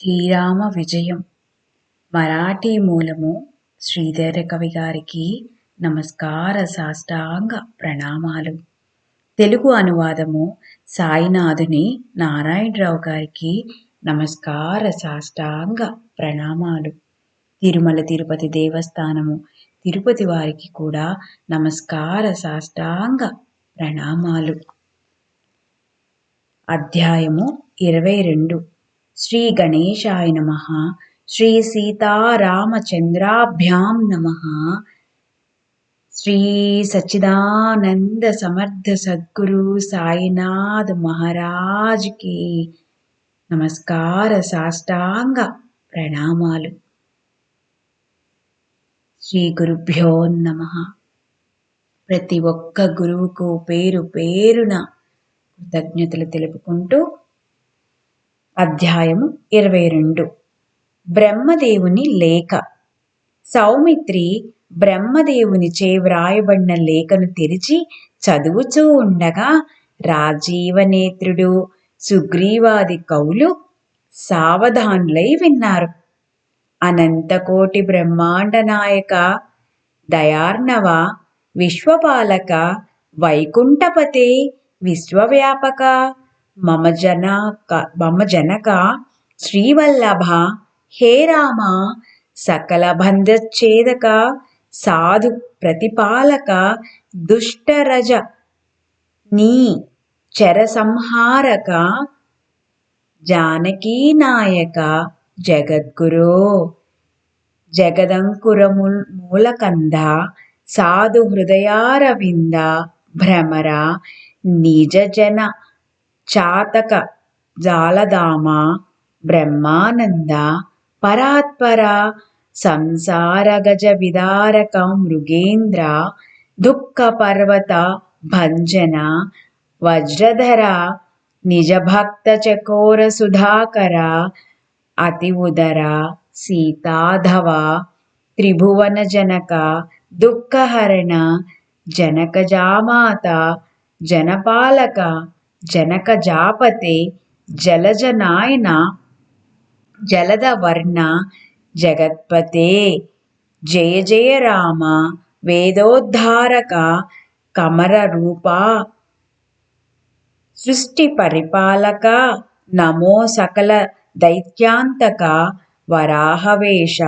శ్రీరామ విజయం మరాఠీ మూలము శ్రీధర కవి గారికి నమస్కార సాష్టాంగ ప్రణామాలు. తెలుగు అనువాదము సాయినాథుని నారాయణరావు గారికి నమస్కార సాష్టాంగ ప్రణామాలు. తిరుమల తిరుపతి దేవస్థానము తిరుపతి వారికి కూడా నమస్కార సాష్టాంగ ప్రణామాలు. అధ్యాయము 22. శ్రీ గణేశాయ నమః. శ్రీ సీతారామచంద్రాభ్యాం నమః. శ్రీ సచ్చిదానంద సమర్థ సద్గురు సాయినాథ్ మహారాజ్ కి నమస్కార సాష్టాంగ ప్రణామాలు. శ్రీ గురుభ్యో నమః. ప్రతి ఒక్క గురువుకు పేరు పేరున కృతజ్ఞతలు తెలుపుకుంటూ అధ్యాయము 22. బ్రహ్మదేవుని లేఖ. సౌమిత్రి బ్రహ్మదేవునిచే వ్రాయబడిన లేఖను తెరిచి చదువుచూ ఉండగా రాజీవనేత్రుడు సుగ్రీవాది కవులు సావధానులై విన్నారు. అనంతకోటి బ్రహ్మాండ నాయక, దయార్ణవ, విశ్వపాలక, వైకుంఠపతే, విశ్వవ్యాపక, మమ జనక, శ్రీవల్లభ, హే రామ, సకల బంధచ్ఛేదక, సాధు ప్రతిపాలక, దుష్టరజ నీ చర సంహారక, జానకీ నాయక, జగద్గురో, జగదంకురమూలకంద, సాధు హృదయారవింద, భ్రమర, నిజ జన చాతక జాలదామ, బ్రహ్మానంద, పరాత్పర, సంసార గజ విదారక, మృగేంద్ర, దుఃఖ పర్వత భంజన, వజ్రధర, నిజ భక్త చకోర సుధాకర, అతి ఉదర, సీతాధవ, త్రిభువన జనక, దుఃఖహరణ, జనక జామాత, జనపాలక, జనక జాపతే, జలజనాయన, జలద వర్ణ, జగత్పతే, జయ జయ రామ, వేదోద్ధారక, కమర రూప, సృష్టి పరిపాలక, నమో సకల దైత్యాంతక, వరాహవేష,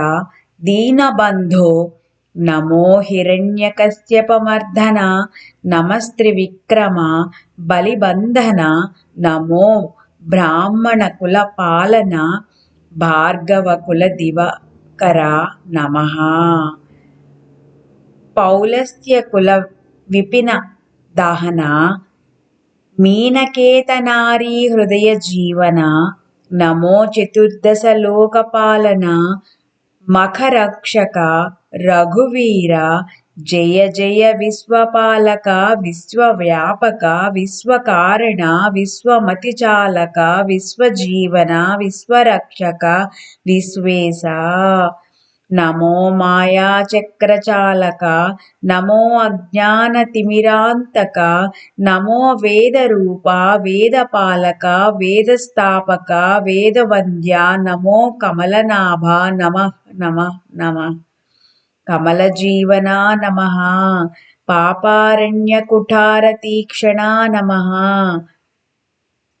దీనబంధో, నమో హిరణ్యకశ్యపమర్దన, నమస్త్రివిక్రమ, బలిబంధన, నమో బ్రాహ్మణ కుల పాలన, భార్గవ కుల దివకర నమః. పౌలస్త్య కుల విపిన దహన, మీనకేతనారీ హృదయ జీవన, నమో చతుర్దశ లోకపాలన, మఖరక్షక, రఘువీర, జయ జయ విశ్వపాలక, విశ్వవ్యాపక, విశ్వకారణ, విశ్వమతిచాలక, విశ్వజీవన, విశ్వరక్షక, విశ్వేశ, నమో మాయాచక్రచాలక, నమో అజ్ఞానతిమిరాంతక, నమో వేదరూప, వేదపాలక, వేదస్థాపక, వేదవంద్య, నమో కమలనాభ, నమః నమః నమః. కమలజీవన నమః. పాపారణ్యకుఠార తీక్షణ నమః.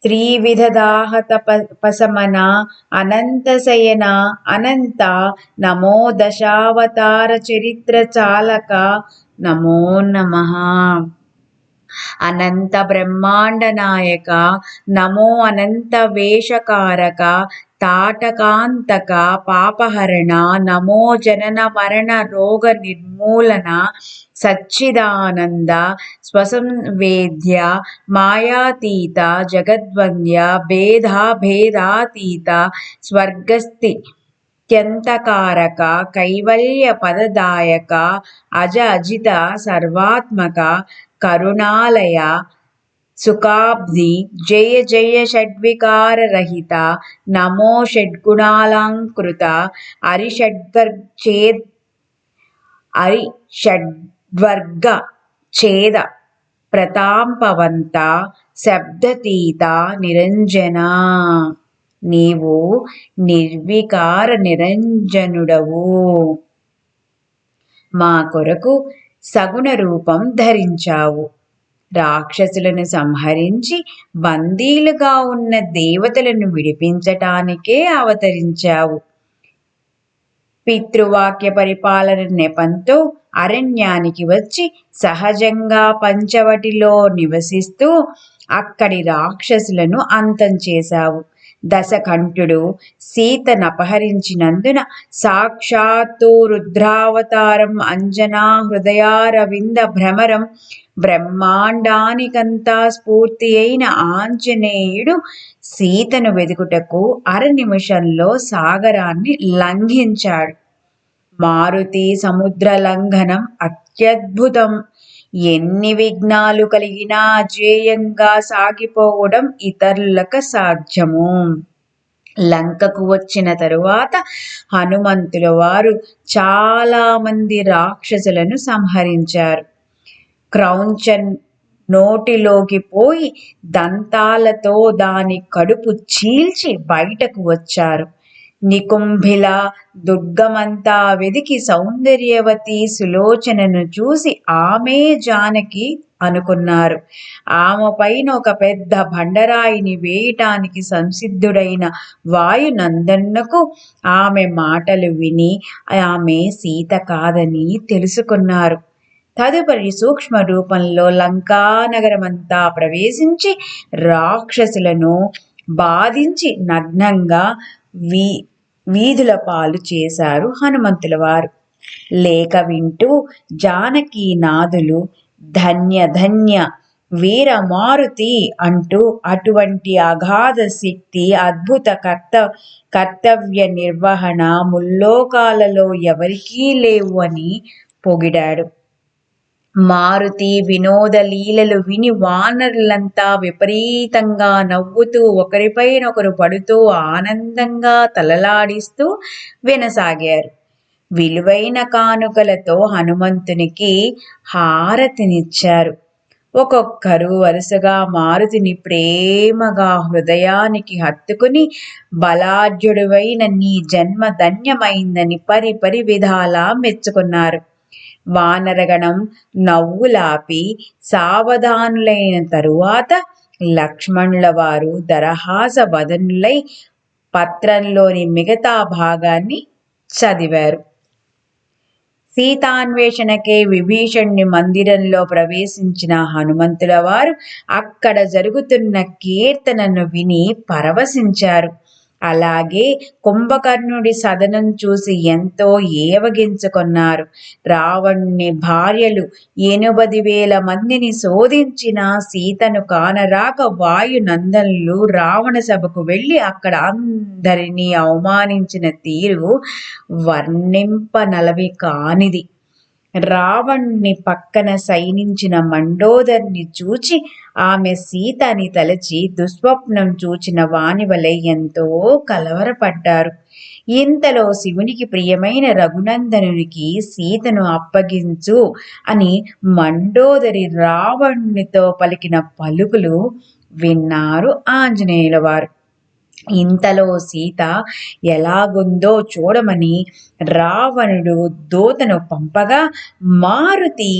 త్రివిధదాహతపశమన, అనంతశయన, అనంత, నమో దశావతార చరిత్ర చాలక, నమో నమః. అనంత బ్రహ్మాండ నాయక, నమో అనంత వేషకారక, తాటకాంతక, పాపహరణ, నమో జనన మరణ రోగ నిర్మూలన, సచ్చిదానంద, స్వసంవేద్య, మాయాతీత, జగద్వంద్య, భేదాభేదాతీత, స్వర్గస్థిత్యంతకారక, కైవల్య పదదాయక, అజ అజిత సర్వాత్మక, కరుణాలయ, సుఖాబ్ధి, జయ జయ షడ్వికార రహిత, నమో షడ్గుణాలంకృత, అరిషడ్వర్గ ఛేద ప్రతాంపవంత, శబ్దతీత నిరంజన, నీవు నిర్వికార నిరంజనుడవు. మా కొరకు సగుణ రూపం ధరించావు. రాక్షసులను సంహరించి బందీలుగా ఉన్న దేవతలను విడిపించటానికే అవతరించావు. పితృవాక్య పరిపాలన నెపంతో అరణ్యానికి వచ్చి సహజంగా పంచవటిలో నివసిస్తూ అక్కడి రాక్షసులను అంతం చేశావు. దశకంఠుడు సీతనపహరించినందున సాక్షాత్తు రుద్రావతారం అంజనా హృదయారవింద భ్రమరం బ్రహ్మాండానికంతా స్ఫూర్తి అయిన ఆంజనేయుడు సీతను వెదుకుటకు నిమిషంలో సాగరాన్ని లంఘించాడు. మారుతి సముద్ర లంఘనం అత్యద్భుతం. ఎన్ని విఘ్నాలు కలిగినా అజేయంగా సాగిపోవడం ఇతరులకు సాధ్యము. లంకకు వచ్చిన తరువాత హనుమంతుల వారు చాలా మంది రాక్షసులను సంహరించారు. క్రౌంచన్ నోటిలోకి పోయి దంతాలతో దాని కడుపు చీల్చి బయటకు వచ్చారు. నికుంభిల దుర్గమంతా వెదికి సౌందర్యవతి సులోచనను చూసి ఆమె జానకి అనుకున్నారు. ఆమె పైన ఒక పెద్ద బండరాయిని వేయటానికి సంసిద్ధుడైన వాయునందనకు ఆమె మాటలు విని ఆమె సీత కాదని తెలుసుకున్నారు. తదుపరి సూక్ష్మ రూపంలో లంకానగరమంతా ప్రవేశించి రాక్షసులను బాధించి నగ్నంగా వీధుల పాలు చేశారు హనుమంతుల వారు. లేక వింటూ జానకీ నాదులు ధన్య ధన్య వీరమారుతి అంటూ అటువంటి అగాధ శక్తి, అద్భుత కర్తవ్య నిర్వహణ ముల్లోకాలలో ఎవరికీ లేవు అని పొగిడాడు. మారుతి వినోద లీలలు విని వానరులంతా విపరీతంగా నవ్వుతూ ఒకరిపైనొకరు పడుతూ ఆనందంగా తలలాడిస్తూ వినసాగారు. విలువైన కానుకలతో హనుమంతునికి హారతినిచ్చారు. ఒక్కొక్కరు వరుసగా మారుతిని ప్రేమగా హృదయానికి హత్తుకుని బలాఢ్యుడివైన నీ జన్మ ధన్యమైందని పరిపరి విధాలా మెచ్చుకున్నారు. వానరగణం నవ్వులాపి సావధానులైన తరువాత లక్ష్మణుల వారు దరహాస వదనులై పత్రంలోని మిగతా భాగాన్ని చదివారు. సీతాన్వేషణకే విభీషణుని మందిరంలో ప్రవేశించిన హనుమంతుల వారు అక్కడ జరుగుతున్న కీర్తనను విని పరవశించారు. అలాగే కుంభకర్ణుడి సదనం చూసి ఎంతో ఏవగించుకున్నారు. రావణుని భార్యలు 80,000 మందిని శోధించిన సీతను కానరాక వాయునందనులు రావణ సభకు వెళ్ళి అక్కడ అందరినీ అవమానించిన తీరు వర్ణింపనలవి కానిది. రావణుని పక్కన శయనించిన మండోదరిని చూచి ఆమె సీత అని తలచి దుస్వప్నం చూచిన వానివలె ఎంతో కలవరపడ్డారు. ఇంతలో శివునికి ప్రియమైన రఘునందనునికి సీతను అప్పగించు అని మండోదరి రావణునితో పలికిన పలుకులు విన్నారు ఆంజనేయుల వారు. ఇంతలో సీత ఎలాగుందో చూడమని రావణుడు దూతను పంపగా మారుతి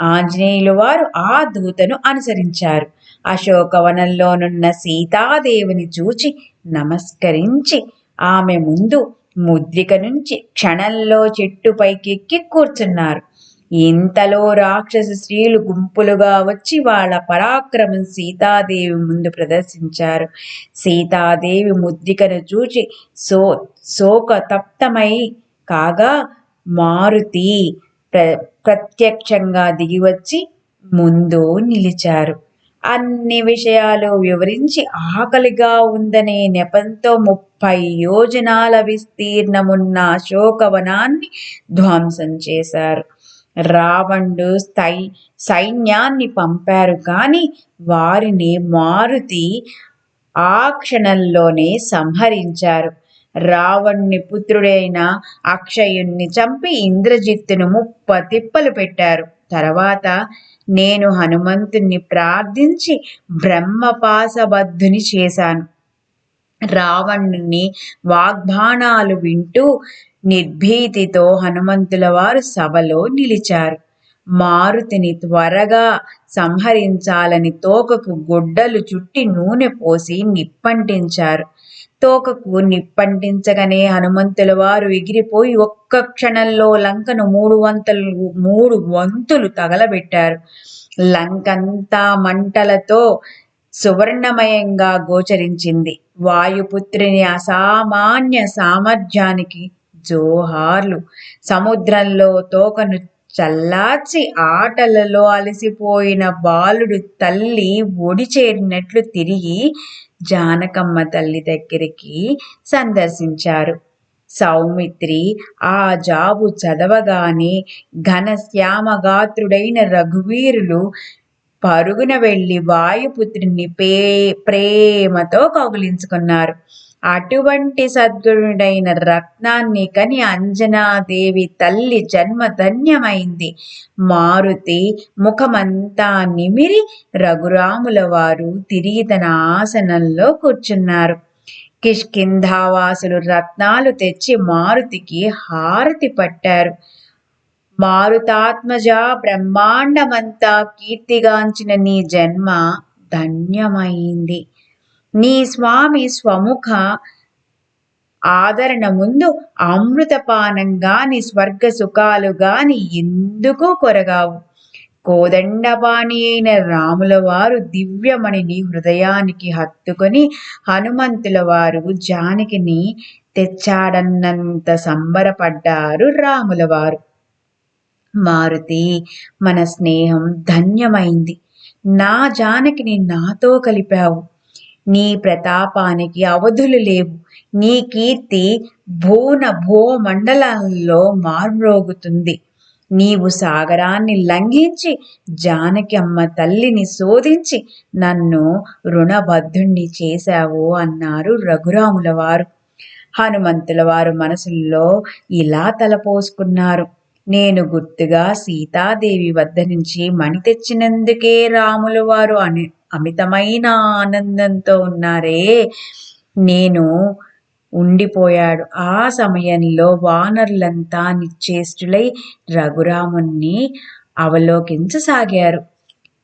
ఆంజనేయుల వారు ఆ దూతను అనుసరించారు. అశోకవనంలోనున్న సీతాదేవిని చూచి నమస్కరించి ఆమె ముందు ముద్రిక నుంచి క్షణంలో చెట్టుపైకెక్కి కూర్చున్నారు. ఇంతలో రాక్షస స్త్రీలు గుంపులుగా వచ్చి వాళ్ళ పరాక్రమం సీతాదేవి ముందు ప్రదర్శించారు. సీతాదేవి ముద్రికను చూచి శోకతప్తమై కాగా మారుతి ప్రత్యక్షంగా దిగివచ్చి ముందు నిలిచారు. అన్ని విషయాలు వివరించి ఆకలిగా ఉందనే నెపంతో 30 యోజనాల విస్తీర్ణమున్న అశోకవనాన్ని ధ్వంసం చేశారు. రావణుడు సైన్యాన్ని పంపారు కానీ వారిని మారుతి ఆ క్షణంలోనే సంహరించారు. రావణుని పుత్రుడైన అక్షయుణ్ణి చంపి ఇంద్రజిత్తును 30 తిప్పలు పెట్టారు. తర్వాత నేను హనుమంతుణ్ణి ప్రార్థించి బ్రహ్మపాశబద్ధుని చేశాను. రావణుని వాగ్బాణాలు వింటూ నిర్భీతితో హనుమంతుల వారు సభలో నిలిచారు. మారుతిని త్వరగా సంహరించాలని తోకకు గుడ్డలు చుట్టి నూనె పోసి నిప్పంటించారు. తోకకు నిప్పంటించగానే హనుమంతుల వారు ఎగిరిపోయి ఒక్క క్షణంలో లంకను మూడు వంతులు తగలబెట్టారు. లంకంతా మంటలతో సువర్ణమయంగా గోచరించింది. వాయుపుత్రుని అసామాన్య సామర్థ్యానికి జోహార్లు. సముద్రంలో తోకను చల్లార్చి ఆటలలో అలసిపోయిన బాలుడు తల్లి ఒడి చేరినట్లు తిరిగి జానకమ్మ తల్లి దగ్గరికి సందర్శించారు. సౌమిత్రి ఆ జాబు చదవగానే ఘనశ్యామగాత్రుడైన రఘువీరులు పరుగున వెళ్లి వాయుపుత్రుని ప్రేమతో కౌగిలించుకున్నారు. అటువంటి సద్గుణుడైన రత్నాన్ని కని అంజనాదేవి తల్లి జన్మ ధన్యమైంది. మారుతి ముఖమంతా నిమిరి రఘురాముల వారు తిరిగి తన ఆసనంలో కూర్చున్నారు. కిష్కింధావాసులు రత్నాలు తెచ్చి మారుతికి హారతి పట్టారు. మారుతాత్మజ, బ్రహ్మాండమంతా కీర్తిగాంచిన నీ జన్మ ధన్యమైంది. నీ స్వామి స్వముఖ ఆదరణ ముందు అమృతపానం గాని స్వర్గ సుఖాలు గాని ఎందుకు కొరగావు. కోదండపాణి అయిన రాముల వారు దివ్యమణిని హృదయానికి హత్తుకొని హనుమంతుల వారు జానకిని తెచ్చాడన్నంత సంబరపడ్డారు రాముల వారు. మారుతి, మన స్నేహం ధన్యమైంది. నా జానకిని నాతో కలిపావు. నీ ప్రతాపానికి అవధులు లేవు. నీ కీర్తి భూమండలంలో మార్మ్రోగుతుంది. నీవు సాగరాన్ని లంఘించి జానకి అమ్మ తల్లిని శోధించి నన్ను రుణబద్ధుణ్ణి చేశావు అన్నారు రఘురాముల వారు. హనుమంతుల వారు మనసుల్లో ఇలా తలపోసుకున్నారు. నేను గుర్తుగా సీతాదేవి వద్ద నుంచి మణి తెచ్చినందుకే రాముల వారు అమితమైన ఆనందంతో ఉన్నారే. నేను ఉండిపోయాడు. ఆ సమయంలో వానరులంతా నిశ్చేష్టులై రఘురాముణ్ణి అవలోకించసాగారు.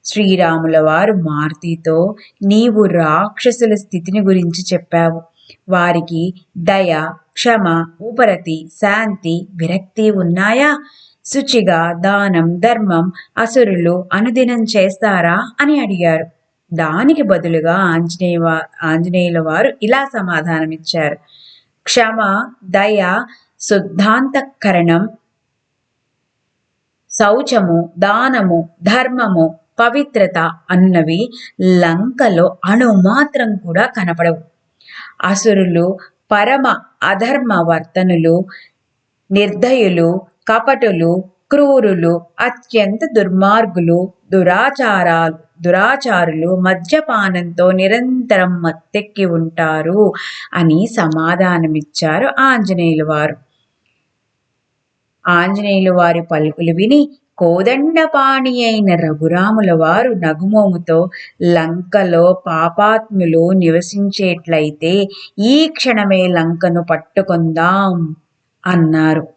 శ్రీరాముల వారు మారుతితో, నీవు రాక్షసుల స్థితిని గురించి చెప్పావు. వారికి దయ, క్షమ, ఉపరతి, శాంతి, విరక్తి ఉన్నాయా? శుచిగా దానం, ధర్మం అసురులు అనుదినం చేస్తారా అని అడిగారు. దానికి బదులుగా ఆంజనేయుల వారు ఇలా సమాధానమిచ్చారు. క్షమ, దయ, శుద్ధాంతఃకరణం, శౌచము, దానము, ధర్మము, పవిత్రత అన్నవి లంకలో అణుమాత్రం కూడా కనపడవు. అసురులు పరమ అధర్మ వర్తనులు, నిర్దయులు, కపటులు, క్రూరులు, అత్యంత దుర్మార్గులు, దురాచారులు మద్యపానంతో నిరంతరం మత్తెక్కి ఉంటారు అని సమాధానమిచ్చారు ఆంజనేయుల వారు. ఆంజనేయుల వారి పలుకులు విని కోదండపాణి అయిన రఘురాముల వారు నగుమోముతో, లంకలో పాపాత్ములు నివసించేట్లయితే ఈ క్షణమే లంకను పట్టుకుందాం అన్నారు.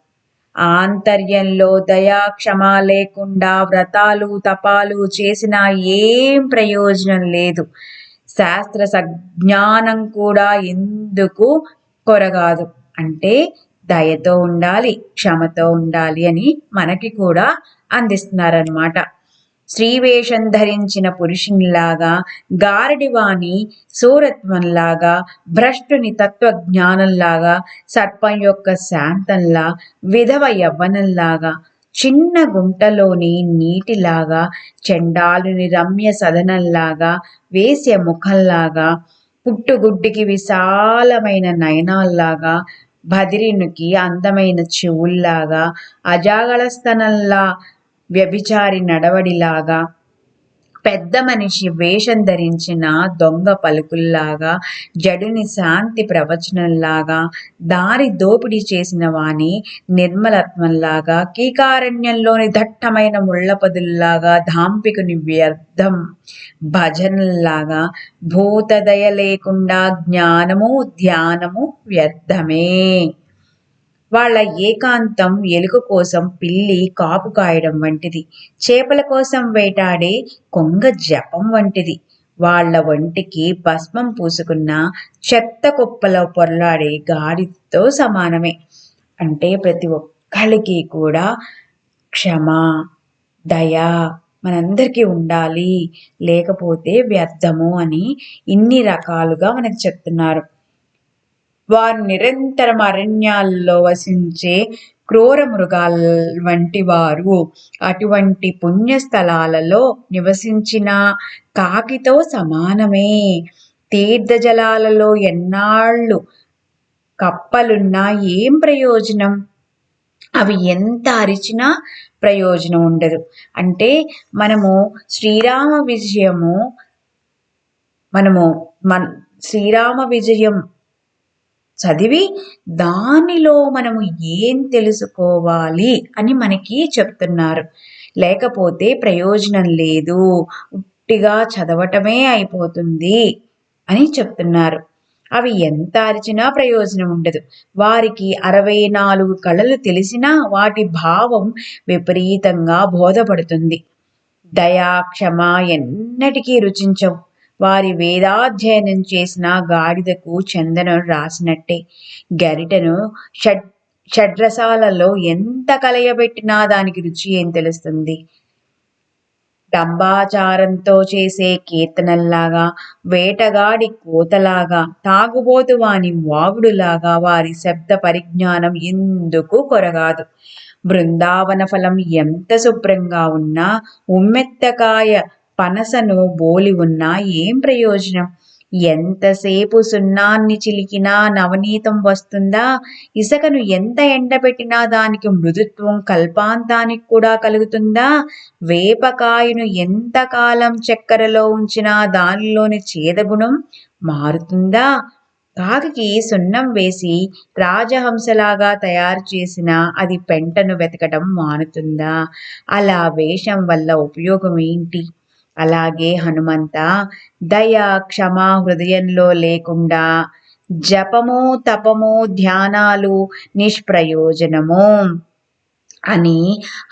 ఆంతర్యంలో దయాక్షమ లేకుండా వ్రతాలు తపాలు చేసినా ఏం ప్రయోజనం లేదు. శాస్త్ర సజ్ఞానం కూడా ఎందుకు కొరగాదు. అంటే దయతో ఉండాలి, క్షమతో ఉండాలి అని మనకి కూడా అందిస్తున్నారన్నమాట. శ్రీవేషం ధరించిన పురుషునిలాగా, గారడివాణి సూరత్వంలాగా, భ్రష్టుని తత్వజ్ఞానంలాగా, సర్పం యొక్క శాంతంలా, విధవ యవ్వనంలాగా, చిన్న గుంటలోని నీటిలాగా, చండాలుని రమ్య సదనంలాగా, వేశ్య ముఖంలాగా, పుట్టుగుడ్డికి విశాలమైన నయనాల్లాగా, బదిరినికి అందమైన చెవుల్లాగా, అజాగళస్తనంలా వ్యభిచారి నడవడిలాగా, పెద్ద మనిషి వేషం ధరించిన దొంగ పలుకుల్లాగా, జడుని శాంతి ప్రవచనంలాగా, దారి దోపిడీ చేసిన వాని నిర్మలత్వంలాగా, కీకారణ్యంలోని దట్టమైన ముళ్ళపొదల్లాగా, ధాంపికుని వ్యర్థం భజనల్లాగా, భూతదయ లేకుండా జ్ఞానము ధ్యానము వ్యర్థమే. వాళ్ళ ఏకాంతం ఎలుక కోసం పిల్లి కాపు కాయడం వంటిది. చేపల కోసం వేటాడే కొంగ జపం వంటిది. వాళ్ళ ఒంటికి భస్మం పూసుకున్న చెత్త కుప్పలో పొర్లాడే గాడిదతో సమానమే. అంటే ప్రతి ఒక్కళ్ళకి కూడా క్షమ, దయ మనందరికీ ఉండాలి, లేకపోతే వ్యర్థము అని ఇన్ని రకాలుగా మనకు చెప్తున్నారు. వారు నిరంతరం అరణ్యాల్లో వసించే క్రూర మృగాల వంటి వారు. అటువంటి పుణ్యస్థలాలలో నివసించిన కాకితో సమానమే. తీర్థజలాలలో ఎన్నాళ్ళు కప్పలున్నా ఏం ప్రయోజనం? అవి ఎంత అరిచినా ప్రయోజనం ఉండదు. అంటే మనము శ్రీరామ విజయం చదివి దానిలో మనము ఏం తెలుసుకోవాలి అని మనకి చెప్తున్నారు. లేకపోతే ప్రయోజనం లేదు, ఉట్టిగా చదవటమే అయిపోతుంది అని చెప్తున్నారు. అవి ఎంత అరిచినా ప్రయోజనం ఉండదు. వారికి 64 కళలు తెలిసినా వాటి భావం విపరీతంగా బోధపడుతుంది. దయా క్షమ ఎన్నటికీ రుచించవు. వారి వేదాధ్యయనం చేసిన గాడిదకు చందనం రాసినట్టే. గరిటను షడ్రసాలలో ఎంత కలయబెట్టినా దానికి రుచి ఏం తెలుస్తుంది? డంబాచారంతో చేసే కీర్తనల్లాగా, వేటగాడి కోతలాగా, తాగుబోతు వాని వాగుడులాగా వారి శబ్ద పరిజ్ఞానం ఎందుకు కొరగాదు. బృందావన ఫలం ఎంత శుభ్రంగా ఉన్నా, ఉమ్మెత్తకాయ పనసను బోలి ఉన్నా ఏం ప్రయోజనం? ఎంతసేపు సున్నాన్ని చిలికినా నవనీతం వస్తుందా? ఇసుకను ఎంత ఎండబెట్టినా దానికి మృదుత్వం కల్పాంతానికి కూడా కలుగుతుందా? వేపకాయను ఎంతకాలం చక్కెరలో ఉంచినా దానిలోని చేదగుణం మారుతుందా? కాకి సున్నం వేసి రాజహంసలాగా తయారు చేసిన అది పెంటను వెతకడం మానుతుందా? అలా వేషం వల్ల ఉపయోగం ఏంటి? అలాగే హనుమంత, దయ క్షమ హృదయంలో లేకుండా జపము తపము ధ్యానాలు నిష్ప్రయోజనము అని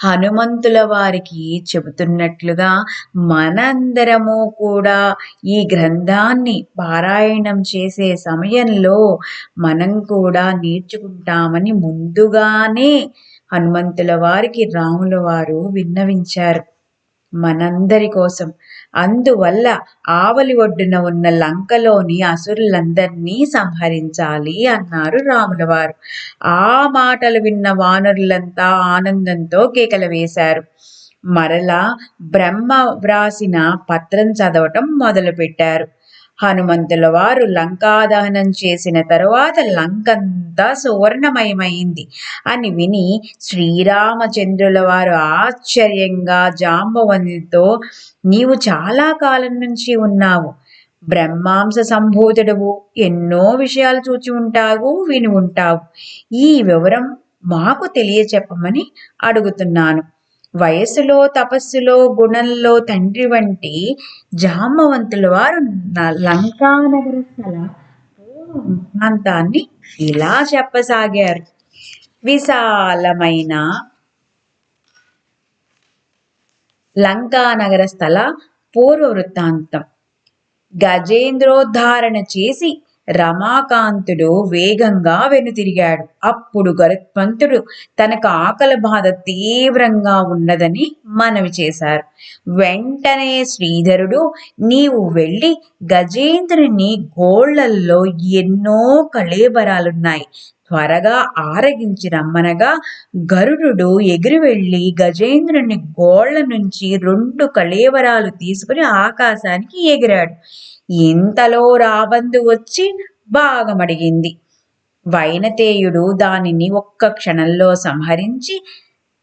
హనుమంతుల వారికి చెబుతున్నట్లుగా మనందరము కూడా ఈ గ్రంథాన్ని పారాయణం చేసే సమయంలో మనం కూడా నేర్చుకుంటామని ముందుగానే హనుమంతుల వారికి రాముల వారు విన్నవించారు మనందరి కోసం. అందువల్ల ఆవలి ఒడ్డున ఉన్న లంకలోని అసురులందరినీ సంహరించాలి అన్నారు రాముల వారు. ఆ మాటలు విన్న వానరులంతా ఆనందంతో కేకలు వేశారు. మరలా బ్రహ్మ వ్రాసిన పత్రం చదవటం మొదలుపెట్టారు. హనుమంతుల వారు లంకాదహనం చేసిన తరువాత లంకంతా సువర్ణమయమైంది అని విని శ్రీరామచంద్రుల వారు ఆశ్చర్యంగా జాంబవంతుడితో, నీవు చాలా కాలం నుంచి ఉన్నావు, బ్రహ్మాంశ సంభూతుడవు, ఎన్నో విషయాలు చూచి ఉంటావు, విని ఉంటావు, ఈ వివరం మాకు తెలియచెప్పమని అడుగుతున్నాను. వయస్సులో తపస్సులో గుణంలో తండ్రి వంటి జాంబవంతుల వారు లంకానగర స్థల వృత్తాంతాన్ని ఇలా చెప్పసాగారు. విశాలమైన లంకానగర స్థల పూర్వ వృత్తాంతం. గజేంద్రోద్ధారణ చేసి రమాకాంతుడు వేగంగా వెనుతిరిగాడు. అప్పుడు గరుత్మంతుడు తనకు ఆకలి బాధ తీవ్రంగా ఉన్నదని మనవి చేశారు. వెంటనే శ్రీధరుడు, నీవు వెళ్ళి గజేంద్రుని గోళ్లల్లో ఎన్నో కళేబరాలున్నాయి, త్వరగా ఆరగించి రమ్మనగా గరుడు ఎగిరి వెళ్ళి గజేంద్రుని గోళ్ల నుంచి 2 కళేబరాలు తీసుకుని ఆకాశానికి ఎగిరాడు. ఇంతలో రాబందు వచ్చి భాగమడిగింది. వైనతేయుడు దానిని ఒక్క క్షణంలో సంహరించి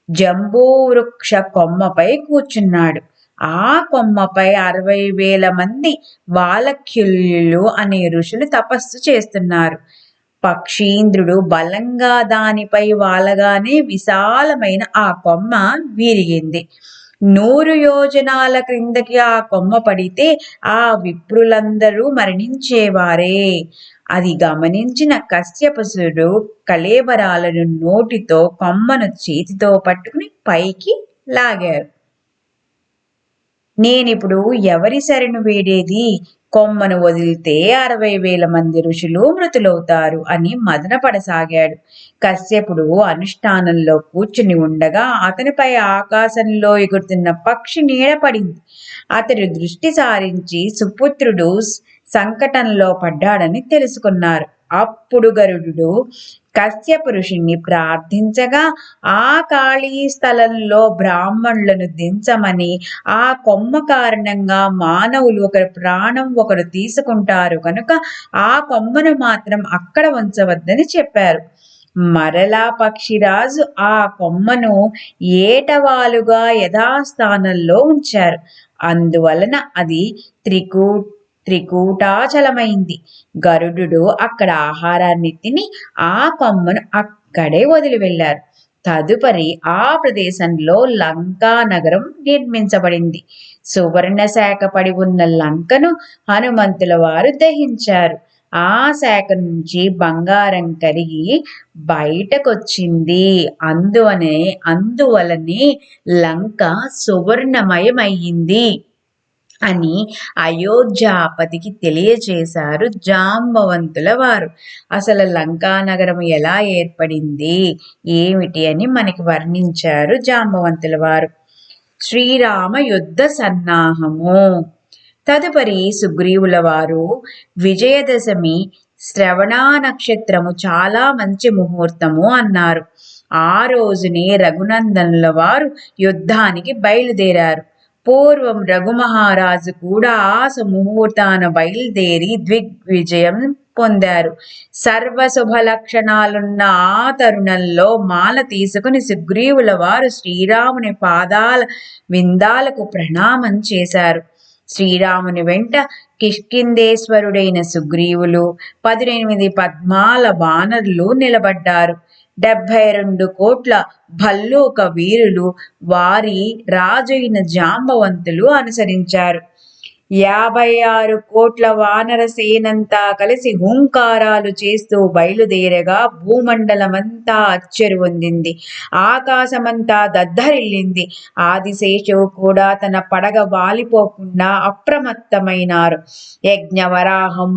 జంబూవృక్ష కొమ్మపై కూర్చున్నాడు. ఆ కొమ్మపై 60,000 మంది వాలఖ్యులు అనే ఋషులు తపస్సు చేస్తున్నారు. పక్షీంద్రుడు బలంగా దానిపై వాలగానే విశాలమైన ఆ కొమ్మ విరిగింది. 100 యోజనాల క్రిందకి ఆ కొమ్మ పడితే ఆ విప్రులందరూ మరణించేవారే. అది గమనించిన కశ్యపసుడు కళేబరాలను నోటితో కొమ్మను చేతితో పట్టుకుని పైకి లాగారు. నేనిప్పుడు ఎవరి శరణు వేడేది? కొమ్మను వదిలితే 60,000 మంది ఋషులు మృతులవుతారు అని మదనపడసాగాడు. కశ్యపుడు అనుష్ఠానంలో కూర్చుని ఉండగా అతనిపై ఆకాశంలో ఎగురుతున్న పక్షి నీడపడింది. అతడు దృష్టి సారించి సుపుత్రుడు సంకటంలో పడ్డాడని తెలుసుకున్నారు. అప్పుడు గరుడు కశ్యప ఋషిని ప్రార్థించగా ఆ ఖాళీ స్థలంలో బ్రాహ్మణులను దించమని, ఆ కొమ్మ కారణంగా మానవులు ఒకరి ప్రాణం ఒకరు తీసుకుంటారు కనుక ఆ కొమ్మను మాత్రం అక్కడ ఉంచవద్దని చెప్పారు. మరలా పక్షిరాజు ఆ కొమ్మను ఏటవాలుగా యథాస్థానంలో ఉంచారు. అందువలన అది త్రికూటాచలమైంది. గరుడు అక్కడ ఆహారాన్ని తిని ఆ కొమ్మను అక్కడే వదిలి వెళ్ళారు. తదుపరి ఆ ప్రదేశంలో లంకా నగరం నిర్మించబడింది. సువర్ణ శాఖ పడి ఉన్న లంకను హనుమంతుల వారు దహించారు. ఆ శాఖ నుంచి బంగారం కరిగి బయటకొచ్చింది. అందువలనే లంక సువర్ణమయమయ్యింది అని అయోధ్యాపతికి తెలియచేశారు జాంబవంతుల వారు. అసలు లంకా నగరం ఎలా ఏర్పడింది ఏమిటి అని మనకి వర్ణించారు జాంబవంతుల వారు. శ్రీరామ యుద్ధ సన్నాహము. తదుపరి సుగ్రీవుల వారు విజయదశమి శ్రవణ నక్షత్రము చాలా మంచి ముహూర్తము అన్నారు. ఆ రోజునే రఘునందనుల వారు యుద్ధానికి బయలుదేరారు. పూర్వం రఘుమహారాజు కూడా ఆ ముహూర్తాన బయలుదేరి దిగ్విజయం పొందారు. సర్వశుభ లక్షణాలున్న ఆ తరుణంలో మాల తీసుకుని సుగ్రీవుల వారు శ్రీరాముని పాదాల విందాలకు ప్రణామం చేశారు. శ్రీరాముని వెంట కిష్కిందేశ్వరుడైన సుగ్రీవులు 18 పద్మాల వానరులు నిలబడ్డారు. 72 కోట్ల భల్లూక వీరులు వారి రాజైన జాంబవంతులు అనుసరించారు. 56 కోట్ల వానర సేనంతా కలిసి హుంకారాలు చేస్తూ బయలుదేరగా భూమండలమంతా అచ్చెరు పొందింది. ఆకాశమంతా దద్దరిల్లింది. ఆదిశేషువు కూడా తన పడగ వాలిపోకుండా అప్రమత్తమైనారు. యజ్ఞవరాహం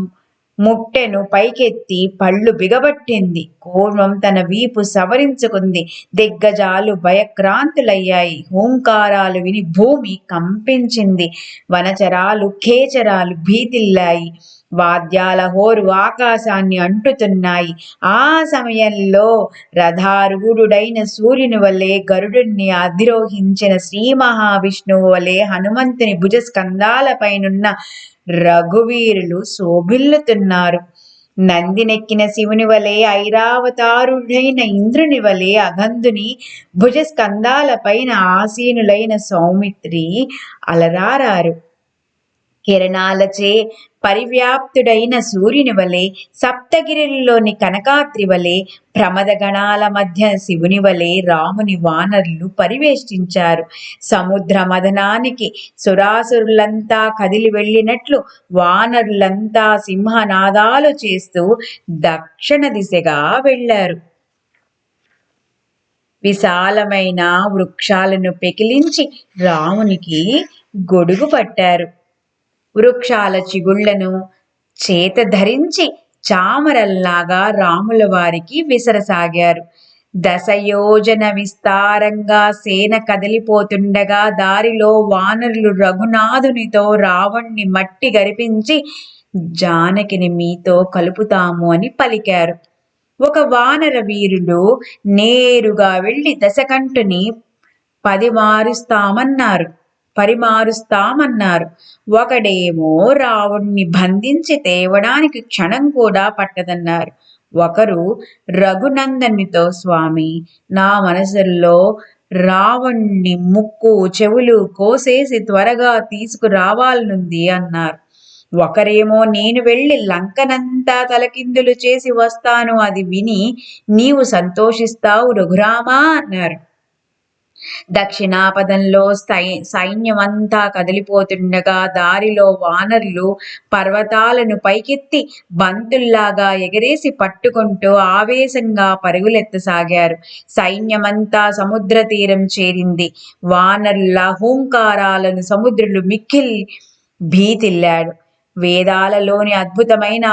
ముట్టెను పైకెత్తి పళ్ళు బిగబట్టింది. కూర్మం తన వీపు సవరించుకుంది. దిగ్గజాలు భయక్రాంతులయ్యాయి. హూంకారాలు విని భూమి కంపించింది. వనచరాలు ఖేచరాలు భీతిల్లాయి. వాద్యాల హోరు ఆకాశాన్ని అంటుతున్నాయి. ఆ సమయంలో రథారూఢుడైన సూర్యుని వలె గరుడుని అధిరోహించిన శ్రీ మహావిష్ణువు వలె హనుమంతుని భుజస్కంధాలపైనున్న రఘువీరులు శోభిల్లుతున్నారు. నందినెక్కిన శివుని వలె ఐరావతారుడైన ఇంద్రుని వలె అగంధుని భుజస్కంధాలపైన ఆసీనులైన సౌమిత్రి అలరారారు. కిరణాలచే పరివ్యాప్తుడైన సూర్యుని వలె, సప్తగిరిలోని కనకాద్రి వలె, ప్రమదగణాల మధ్య శివుని వలె రాముని వానరులు పరివేష్టించారు. సముద్ర మదనానికి సురాసురులంతా కదిలి వెళ్ళినట్లు వానరులంతా సింహనాదాలు చేస్తూ దక్షిణ దిశగా వెళ్లారు. విశాలమైన వృక్షాలను పెకిలించి రామునికి గొడుగు పట్టారు. వృక్షాల చిగుళ్లను చేత ధరించి చామరల్లాగా రాముల వారికి విసరసాగారు. 10 యోజన విస్తారంగా సేన కదిలిపోతుండగా దారిలో వానరులు రఘునాథునితో రావణ్ణి మట్టి గరిపించి జానకిని మీతో కలుపుతాము అని పలికారు. ఒక వానర వీరుడు నేరుగా వెళ్లి దశకంఠుని పరిమారుస్తామన్నారు. ఒకడేమో రావణ్ణి బంధించి తేవడానికి క్షణం కూడా పట్టదన్నారు. ఒకరు రఘునందనితో, స్వామి, నా మనసులో రావణ్ణి ముక్కు చెవులు కోసేసి త్వరగా తీసుకురావాలనుంది అన్నారు. ఒకరేమో నేను వెళ్ళి లంకనంతా తలకిందులు చేసి వస్తాను, అది విని నీవు సంతోషిస్తావు రఘురామా అన్నారు. దక్షిణాపథంలో సైన్యమంతా కదిలిపోతుండగా దారిలో వానరులు పర్వతాలను పైకెత్తి బంతుల్లాగా ఎగరేసి పట్టుకుంటూ ఆవేశంగా పరుగులెత్తసాగారు. సైన్యమంతా సముద్ర తీరం చేరింది. వానరుల హూంకారాలను సముద్రులు మిక్కిలి భీతిల్లాడు. వేదాలలోని అద్భుతమైన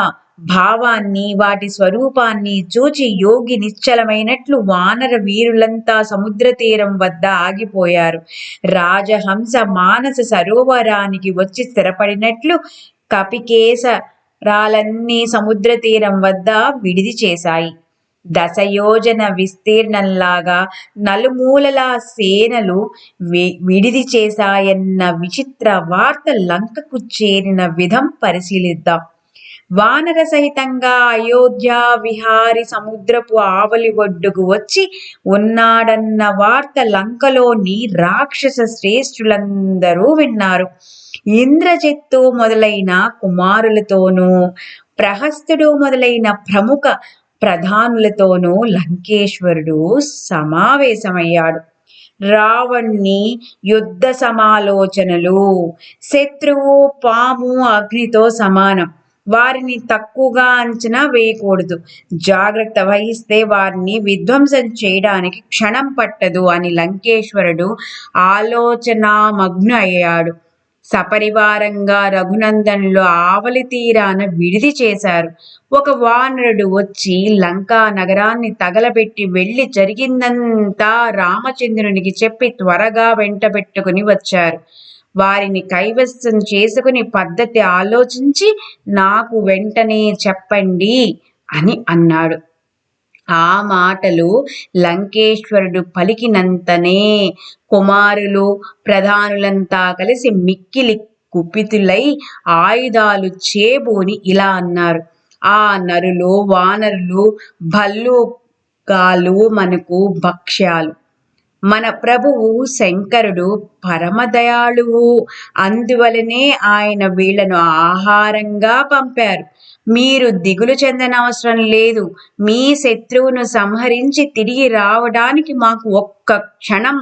భావాన్ని, వాటి స్వరూపాన్ని చూచి యోగి నిశ్చలమైనట్లు వానర వీరులంతా సముద్ర తీరం వద్ద ఆగిపోయారు. రాజహంస మానస సరోవరానికి వచ్చి స్థిరపడినట్లు కపికేసరాలన్నీ సముద్ర తీరం వద్ద విడిది చేశాయి. దశయోజన విస్తీర్ణంలాగా నలుమూలల సేనలు విడిది చేశాయన్న విచిత్ర వార్త లంకకు చేరిన విధం పరిశీలిద్దాం. వానర సహితంగా అయోధ్య విహారి సముద్రపు ఆవలి ఒడ్డుకు వచ్చి ఉన్నాడన్న వార్త లంకలోని రాక్షస శ్రేష్ఠులందరూ విన్నారు. ఇంద్రజిత్తు మొదలైన కుమారులతోనూ ప్రహస్తుడు మొదలైన ప్రముఖ ప్రధానులతోనూ లంకేశ్వరుడు సమావేశమయ్యాడు. రావణ్ణి యుద్ధ సమాలోచనలు. శత్రువు పాము అగ్నితో సమానం. వారిని తక్కువగా అంచనా వేయకూడదు. జాగ్రత్త వహిస్తే వారిని విధ్వంసం చేయడానికి క్షణం పట్టదు అని లంకేశ్వరుడు ఆలోచనామగ్ను అయ్యాడు. సపరివారంగా రఘునందనులు ఆవలి తీరాన విడిది చేశారు. ఒక వానరుడు వచ్చి లంకా నగరాన్ని తగలబెట్టి వెళ్లి జరిగిందంతా రామచంద్రునికి చెప్పి త్వరగా వెంటబెట్టుకుని వచ్చారు. వారిని కైవసం చేసుకుని పద్ధతి ఆలోచించి నాకు వెంటనే చెప్పండి అని అన్నాడు. ఆ మాటలు లంకేశ్వరుడు పలికినంతనే కుమారులు ప్రధానులంతా కలిసి మిక్కిలి కుపితులై ఆయుధాలు చేబూని ఇలా అన్నారు. ఆ నరులు వానరులు భల్లూకాలు మనకు భక్ష్యాలు. మన ప్రభువు శంకరుడు పరమదయాళువు, అందువలనే ఆయన వీళ్లను ఆహారంగా పంపారు. మీరు దిగులు చెందనవసరం లేదు. మీ శత్రువును సంహరించి తిరిగి రావడానికి మాకు ఒక్క క్షణం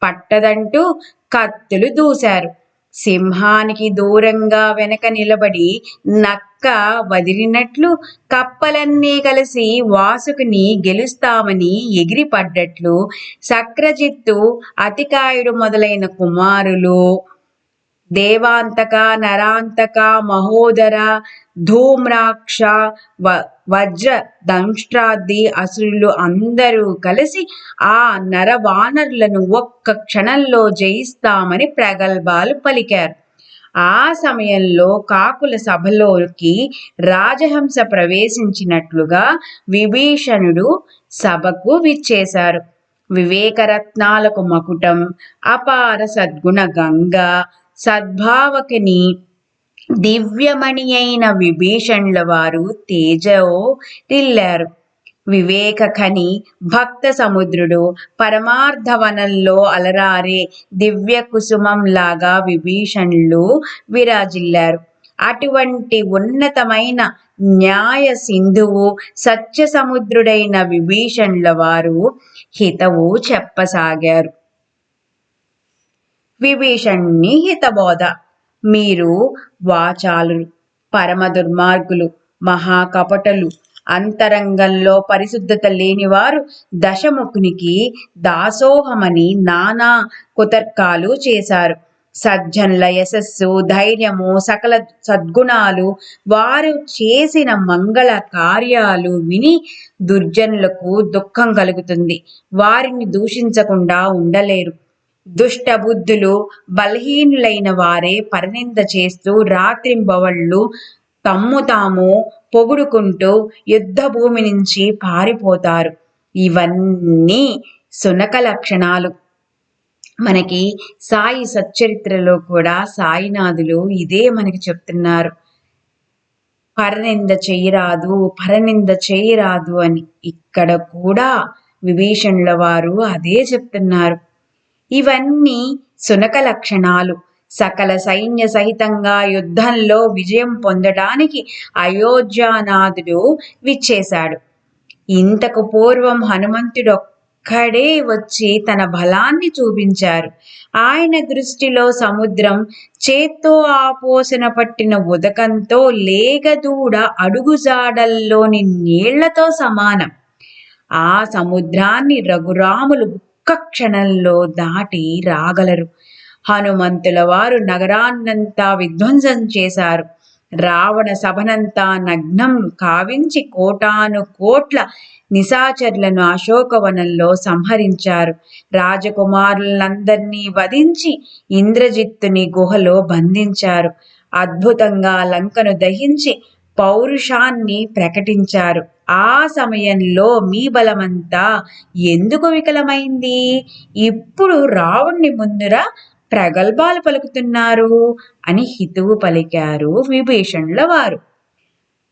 పట్టదంటూ కత్తులు దూశారు. సింహానికి దూరంగా వెనక నిలబడి నక్క వదిలినట్లు కప్పలన్నీ కలిసి వాసుకుని గెలుస్తామని ఎగిరిపడ్డట్లు శక్రజిత్తు, అతికాయుడు మొదలైన కుమారులు, దేవాంతక, నరాంతక, మహోదర, ధూమ్రాక్ష, వజ్ర దంష్ట్రాది అసురులు అందరూ కలిసి ఆ నరవానరులను ఒక్క క్షణంలో జయిస్తామని ప్రగల్భాలు పలికారు. ఆ సమయంలో కాకుల సభలోకి రాజహంస ప్రవేశించినట్లుగా విభీషణుడు సభకు విచ్చేశారు. వివేకరత్నాలకు మకుటం, అపార సద్గుణ గంగ, సద్భావకిని దివ్యమణి అయిన విభీషణుల వారు తేజోరిల్లారు. వివేక ఖని భక్త సముద్రుడు, పరమార్థవనంలో అలరారే దివ్య కుసుమం లాగా విభీషణులు విరాజిల్లారు. అటువంటి ఉన్నతమైన న్యాయ సింధువు, సత్య సముద్రుడైన విభీషణుల వారు హితవు చెప్పసాగారు. విభీషణుని హితబోధ. మీరు వాచాలులు, పరమ దుర్మార్గులు, మహాకపటలు, అంతరంగంలో పరిశుద్ధత లేనివారు, దశముఖునికి దాసోహమని నానా కుతర్కాలు చేశారు. సజ్జనుల యశస్సు, ధైర్యము, సకల సద్గుణాలు, వారు చేసిన మంగళ కార్యాలు విని దుర్జనులకు దుఃఖం కలుగుతుంది. వారిని దూషించకుండా ఉండలేరు. దుష్ట బుద్ధులు, బలహీనులైన వారే పరనింద చేస్తూ రాత్రింబవళ్ళు తమ్ము తాము పొగుడుకుంటూ యుద్ధ భూమి నుంచి పారిపోతారు. ఇవన్నీ సునక లక్షణాలు. మనకి సాయి సచ్చరిత్రలో కూడా సాయినాథులు ఇదే మనకి చెప్తున్నారు. పరనింద చేయరాదు, పరనింద చేయరాదు అని. ఇక్కడ కూడా విభీషణుల వారు అదే చెప్తున్నారు. ఇవన్నీ శునక లక్షణాలు. సకల సైన్య సహితంగా యుద్ధంలో విజయం పొందడానికి అయోధ్యానాథుడు విచ్చేశాడు. ఇంతకు పూర్వం హనుమంతుడొక్కడే వచ్చి తన బలాన్ని చూపించారు. ఆయన దృష్టిలో సముద్రం చేత్తో ఆపోసన పట్టిన ఉదకంతో లేగదూడ అడుగుజాడల్లోని నీళ్లతో సమానం. ఆ సముద్రాన్ని రఘురాములు ఒక్క క్షణంలో దాటి రాగలరు. హనుమంతుల వారు నగరాన్నంతా విధ్వంసం చేశారు. రావణ సభనంతా నగ్నం కావించి కోటాను కోట్ల నిశాచరులను అశోకవనంలో సంహరించారు. రాజకుమారులందరినీ వధించి ఇంద్రజిత్తుని గుహలో బంధించారు. అద్భుతంగా లంకను దహించి పౌరుషాన్ని ప్రకటించారు. ఆ సమయంలో మీ బలమంతా ఎందుకు వికలమైంది? ఇప్పుడు రావణ్ణి ముందర ప్రగల్భాలు పలుకుతున్నారు అని హితువు పలికారు విభీషణుల వారు.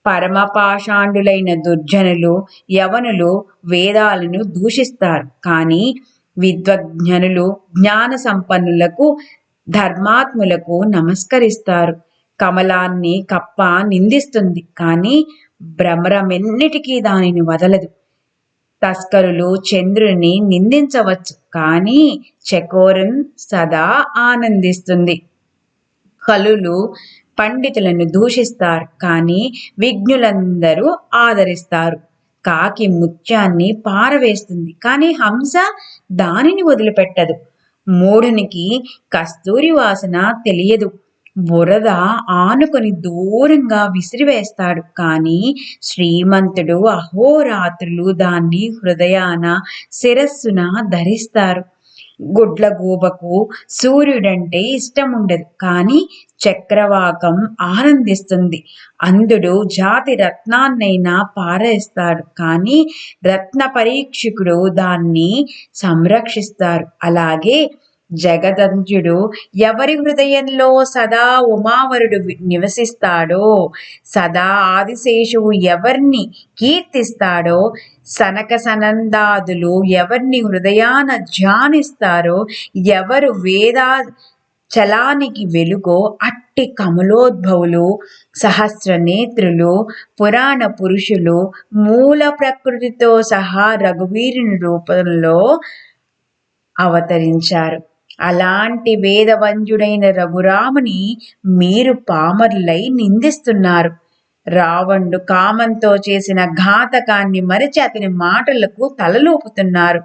పరమపాషాండులైన దుర్జనులు యవనులు వేదాలను దూషిస్తారు. కానీ విద్వజ్ఞనులు జ్ఞాన సంపన్నులకు ధర్మాత్ములకు నమస్కరిస్తారు. కమలాన్ని కప్ప నిందిస్తుంది, కానీ భ్రమరమెన్నిటికీ దానిని వదలదు. తస్కరులు చంద్రుని నిందించవచ్చు, కానీ చకోరం సదా ఆనందిస్తుంది. కలులు పండితులను దూషిస్తారు, కానీ విజ్ఞులందరూ ఆదరిస్తారు. కాకి ముత్యాన్ని పారవేస్తుంది, కానీ హంస దానిని వదిలిపెట్టదు. మూఢునికి కస్తూరి వాసన తెలియదు. బురద ఆనుకొని దూరంగా విసిరివేస్తాడు, కానీ శ్రీమంతుడు అహోరాత్రులు దాన్ని హృదయాన శిరస్సున ధరిస్తారు. గుడ్లగూబకు సూర్యుడంటే ఇష్టం ఉండదు, కానీ చక్రవాకం ఆనందిస్తుంది. అంధుడు జాతి రత్నాన్నైనా పారేస్తాడు, కానీ రత్న పరీక్షకుడు దాన్ని సంరక్షిస్తారు. అలాగే జగదంజుడు ఎవరి హృదయంలో సదా ఉమావరుడు నివసిస్తాడో, సదా ఆదిశేషువు ఎవరిని కీర్తిస్తాడో, సనక సనందాదులు ఎవరిని హృదయాన ధ్యానిస్తారో, ఎవరు వేదా చలానికి వెలుగో అట్టి కమలోద్భవులు, సహస్రనేత్రులు, పురాణ పురుషులు మూల ప్రకృతితో సహా రఘువీరుని రూపంలో అవతరించారు. అలాంటి వేదవంజుడైన రఘురాముని మీరు పామరులై నిందిస్తున్నారు. రావణుడు కామంతో చేసిన ఘాతకాన్ని మరిచి అతని మాటలకు తలలూపుతున్నారు.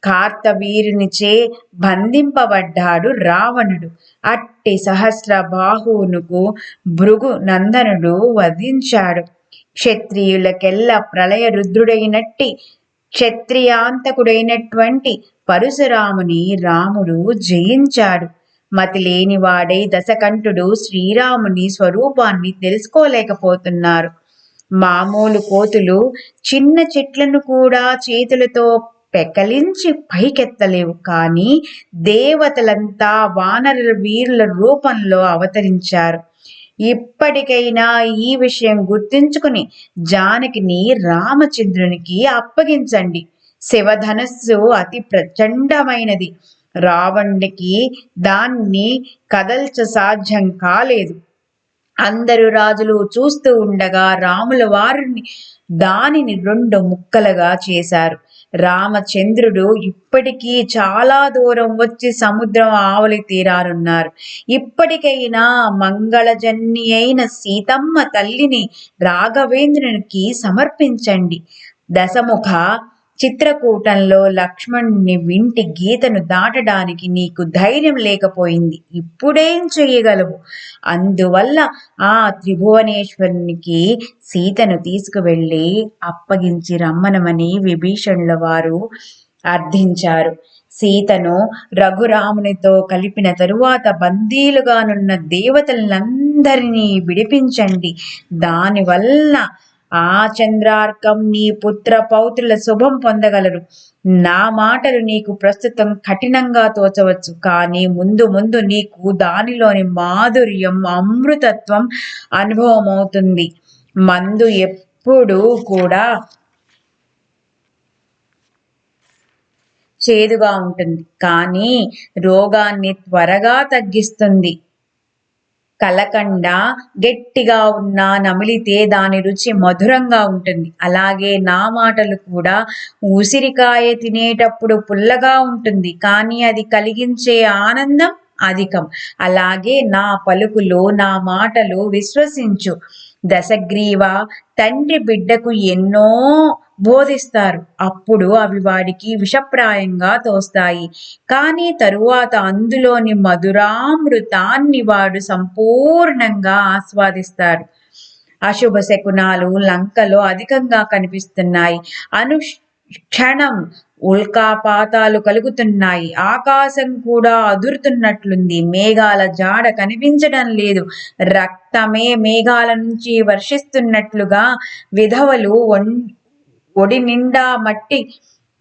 కార్తవీరునిచే బంధింపబడ్డాడు రావణుడు. అట్టి సహస్ర బాహువునుకు భృగు నందనుడు వధించాడు. క్షత్రియులకెల్లా ప్రళయ రుద్రుడైనట్టి క్షత్రియాంతకుడైనటువంటి పరశురాముని రాముడు జయించాడు. మతి లేనివాడై దశకంఠుడు శ్రీరాముని స్వరూపాన్ని తెలుసుకోలేకపోతున్నారు. మామూలు కోతులు చిన్న చెట్లను కూడా చేతులతో పెకలించి పైకెత్తలేవు, కానీ దేవతలంతా వానర వీరుల రూపంలో అవతరించారు. ఇప్పటికైనా ఈ విషయం గుర్తుంచుకుని జానకిని రామచంద్రునికి అప్పగించండి. శివధనస్సు అతి ప్రచండమైనది. రావణుడికి దాన్ని కదల్చ సాధ్యం కాలేదు. అందరు రాజులు చూస్తూ ఉండగా రాముల వారిని దానిని 2 ముక్కలుగా చేశారు. రామచంద్రుడు ఇప్పటికీ చాలా దూరం వచ్చి సముద్రం ఆవలి తీరారున్నారు. ఇప్పటికైనా మంగళజన్ని అయిన సీతమ్మ తల్లిని రాఘవేంద్రునికి సమర్పించండి. దశముఖ చిత్రకూటంలో లక్ష్మణుని వింటి గీతను దాటడానికి నీకు ధైర్యం లేకపోయింది. ఇప్పుడేం చెయ్యగలవు? అందువల్ల ఆ త్రిభువనేశ్వరునికి సీతను తీసుకువెళ్ళి అప్పగించి రమ్మనమని విభీషణుల వారు అర్థించారు. సీతను రఘురామునితో కలిపిన తరువాత బందీలుగానున్న దేవతలందరినీ విడిపించండి. దానివల్ల ఆ చంద్రార్కం నీ పుత్ర పౌత్రుల శుభం పొందగలరు. నా మాటలు నీకు ప్రస్తుతం కఠినంగా తోచవచ్చు, కానీ ముందు ముందు నీకు దానిలోని మాధుర్యం, అమృతత్వం అనుభవమవుతుంది. మందు ఎప్పుడూ కూడా చేదుగా ఉంటుంది, కానీ రోగాన్ని త్వరగా తగ్గిస్తుంది. కలకండ గట్టిగా ఉన్నా నమిలితే దాని రుచి మధురంగా ఉంటుంది. అలాగే నా మాటలు కూడా ఉసిరికాయ తినేటప్పుడు పుల్లగా ఉంటుంది, కానీ అది కలిగించే ఆనందం అధికం. అలాగే నా పలుకులు, నా మాటలు విశ్వసించు. దశగ్రీవ తండ్రి బిడ్డకు ఎన్నో బోధిస్తారు. అప్పుడు అవి వాడికి విషప్రాయంగా తోస్తాయి, కానీ తరువాత అందులోని మధురామృతాన్ని వాడు సంపూర్ణంగా ఆస్వాదిస్తాడు. అశుభ శకునాలు లంకలో అధికంగా కనిపిస్తున్నాయి. అనుక్షణం ఉల్కాపాతాలు కలుగుతున్నాయి. ఆకాశం కూడా అదురుతున్నట్లుంది. మేఘాల జాడ కనిపించడం లేదు. రక్తమే మేఘాల నుంచి వర్షిస్తున్నట్లుగా విధవలు ఒడి నిండా మట్టి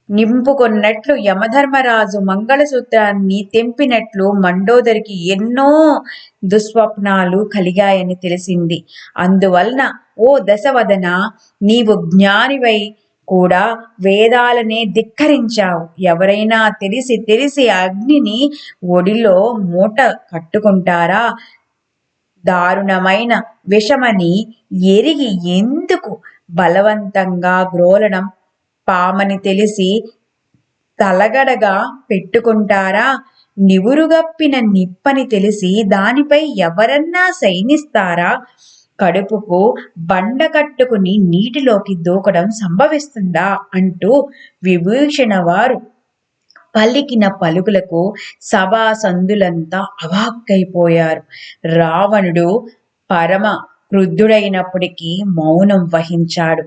నింపుకొన్నట్లు యమధర్మరాజు మంగళసూత్రాన్ని తెంపినట్లు మండోదరికి ఎన్నో దుస్వప్నాలు కలిగాయని తెలిసింది. అందువలన ఓ దశవదన, నీవు జ్ఞానివై కూడా వేదాలనే ధిక్కరించావు. ఎవరైనా తెలిసి తెలిసి అగ్నిని ఒడిలో మూట కట్టుకుంటారా? దారుణమైన విషమని ఎరిగి ఎందుకు బలవంతంగా గ్రోలడం? పామని తెలిసి తలగడగా పెట్టుకుంటారా? నివురుగప్పిన నిప్పని తెలిసి దానిపై ఎవరన్నా శయనిస్తారా? కడుపుకు బండ కట్టుకుని నీటిలోకి దూకడం సంభవిస్తుందా అంటూ విభీషణ వారు పలికిన పలుకులకు సభాసందులంతా అవాక్కైపోయారు. రావణుడు పరమ క్రుద్ధుడైనప్పటికీ మౌనం వహించాడు.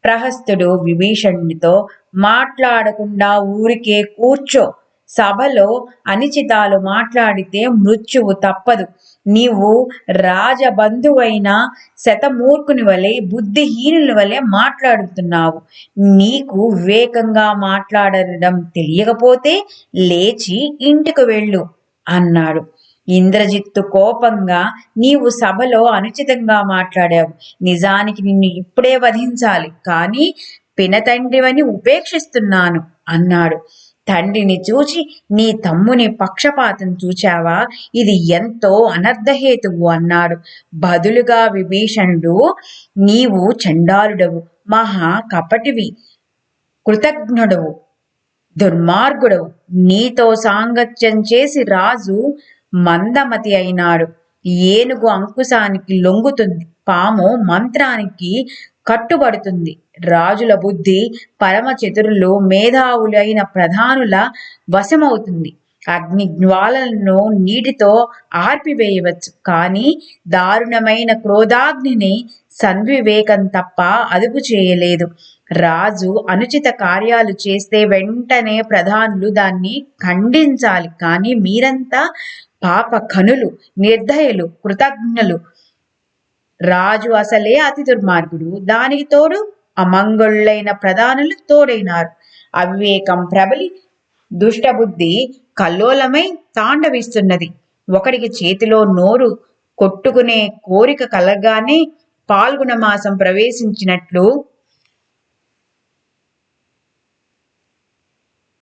ప్రహస్తుడు విభీషణుడితో, మాట్లాడకుండా ఊరికే కూర్చో. సభలో అనిచితాలు మాట్లాడితే మృత్యువు తప్పదు. నీవు రాజబంధువైన శతమూర్ఖుని వలె, బుద్ధిహీనుల వలె మాట్లాడుతున్నావు. నీకు వివేకంగా మాట్లాడడం తెలియకపోతే లేచి ఇంటికి వెళ్ళు అన్నాడు. ఇంద్రజిత్తు కోపంగా, నీవు సభలో అనుచితంగా మాట్లాడావు. నిజానికి నిన్ను ఇప్పుడే వధించాలి, కానీ పినతండ్రివని ఉపేక్షిస్తున్నాను అన్నాడు. తండ్రిని చూచి నీ తమ్ముని పక్షపాతం చూచావా? ఇది ఎంతో అనర్థహేతువు అన్నాడు. బదులుగా విభీషణుడు, నీవు చండాలుడవు, మహా కపటివి, కృతజ్ఞుడవు, దుర్మార్గుడవు. నీతో సాంగత్యం చేసి రాజు మందమతి అయినాడు. ఏనుగు అంకుశానికి లొంగుతుంది, పాము మంత్రానికి కట్టుబడుతుంది. రాజుల బుద్ధి పరమ చతురులు, మేధావులైన ప్రధానుల వశమవుతుంది. అగ్ని జ్వాలలను నీటితో ఆర్పివేయవచ్చు, కానీ దారుణమైన క్రోధాగ్నిని సద్వివేకం తప్ప అదుపు చేయలేదు. రాజు అనుచిత కార్యాలు చేస్తే వెంటనే ప్రధానులు దాన్ని ఖండించాలి, కానీ మీరంతా పాప కనులు, నిర్దయులు, కృతజ్ఞులు. రాజు అసలే అతి దుర్మార్గుడు, దానికి తోడు అమంగళులైన ప్రధానులు తోడైనారు. అవివేకం ప్రబలి దుష్టబుద్ధి కల్లోలమై తాండవిస్తున్నది. ఒకడికి చేతిలో నోరు కొట్టుకునే కోరిక కలగానే పాల్గొన మాసం ప్రవేశించినట్లు